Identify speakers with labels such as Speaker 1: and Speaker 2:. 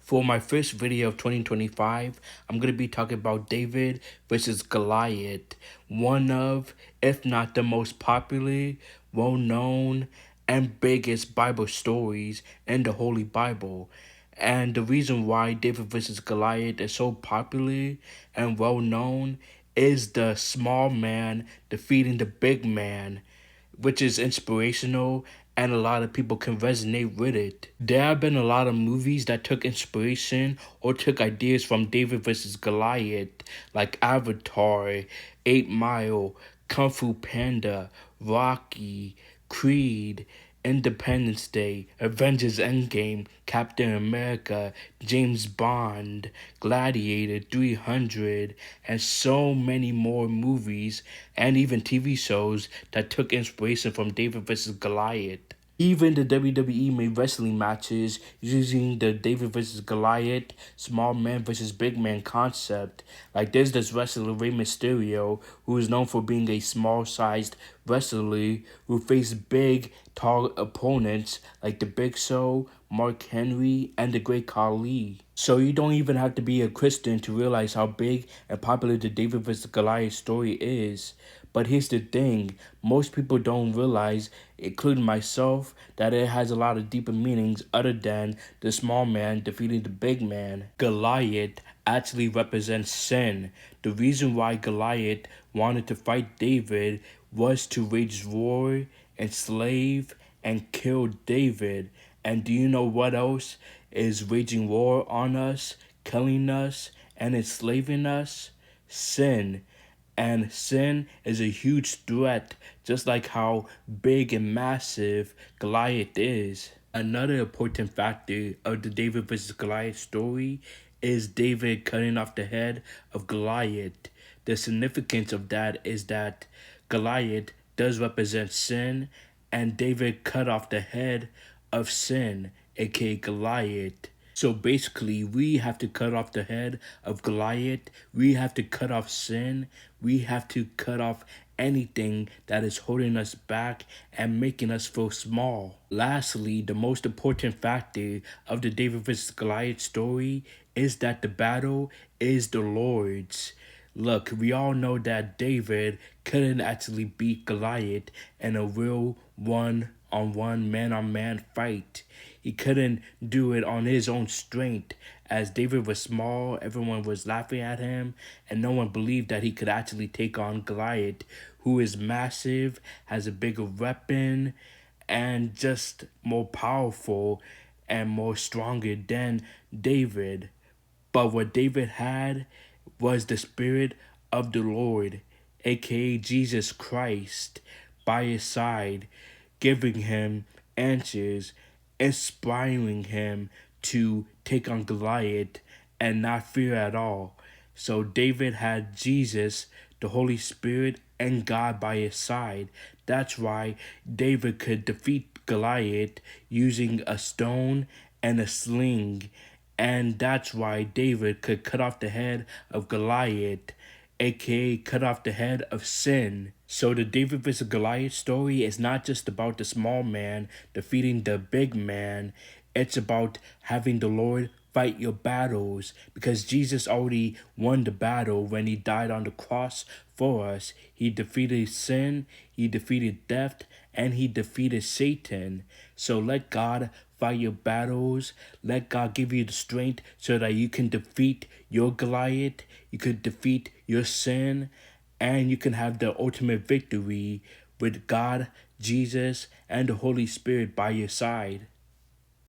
Speaker 1: For my first video of 2025, I'm going to be talking about David versus Goliath, one of, if not the most popular, well-known, and biggest Bible stories in the Holy Bible. And the reason why David versus Goliath is so popular and well-known is the small man defeating the big man, which is inspirational and a lot of people can resonate with it. There have been a lot of movies that took inspiration or took ideas from David versus Goliath, like Avatar, 8 Mile, Kung Fu Panda, Rocky, Creed, Independence Day, Avengers Endgame, Captain America, James Bond, Gladiator 300, and so many more movies and even TV shows that took inspiration from David vs. Goliath. Even the WWE made wrestling matches using the David versus Goliath, small man versus big man concept. Like there's this wrestler Rey Mysterio, who is known for being a small-sized wrestler who faced big, tall opponents like the Big Show, Mark Henry, and the Great Khali. So you don't even have to be a Christian to realize how big and popular the David vs. Goliath story is. But here's the thing, most people don't realize, including myself, that it has a lot of deeper meanings other than the small man defeating the big man. Goliath actually represents sin. The reason why Goliath wanted to fight David was to wage war, enslave, and kill David. And do you know what else is waging war on us, killing us, and enslaving us? Sin. And sin is a huge threat, just like how big and massive Goliath is. Another important factor of the David versus Goliath story is David cutting off the head of Goliath. The significance of that is that Goliath does represent sin, and David cut off the head of sin, aka Goliath. So basically, we have to cut off the head of Goliath. We have to cut off sin. We have to cut off anything that is holding us back and making us feel small. Lastly, the most important factor of the David vs. Goliath story is that the battle is the Lord's. Look, we all know that David couldn't actually beat Goliath in a real one-on-one, man-on-man fight. He couldn't do it on his own strength. As David was small, everyone was laughing at him, and no one believed that he could actually take on Goliath, who is massive, has a bigger weapon, and just more powerful and more stronger than David. But what David had was the Spirit of the Lord, aka Jesus Christ, by his side, giving him answers, inspiring him to take on Goliath and not fear at all. So David had Jesus, the Holy Spirit, and God by his side. That's why David could defeat Goliath using a stone and a sling. And that's why David could cut off the head of Goliath, aka cut off the head of sin. So the David vs. Goliath story is not just about the small man defeating the big man. It's about having the Lord fight your battles, because Jesus already won the battle when he died on the cross for us. He defeated sin, he defeated death, and he defeated Satan. So let God fight your battles. Let God give you the strength so that you can defeat your Goliath, you could defeat your sin, and you can have the ultimate victory with God, Jesus, and the Holy Spirit by your side.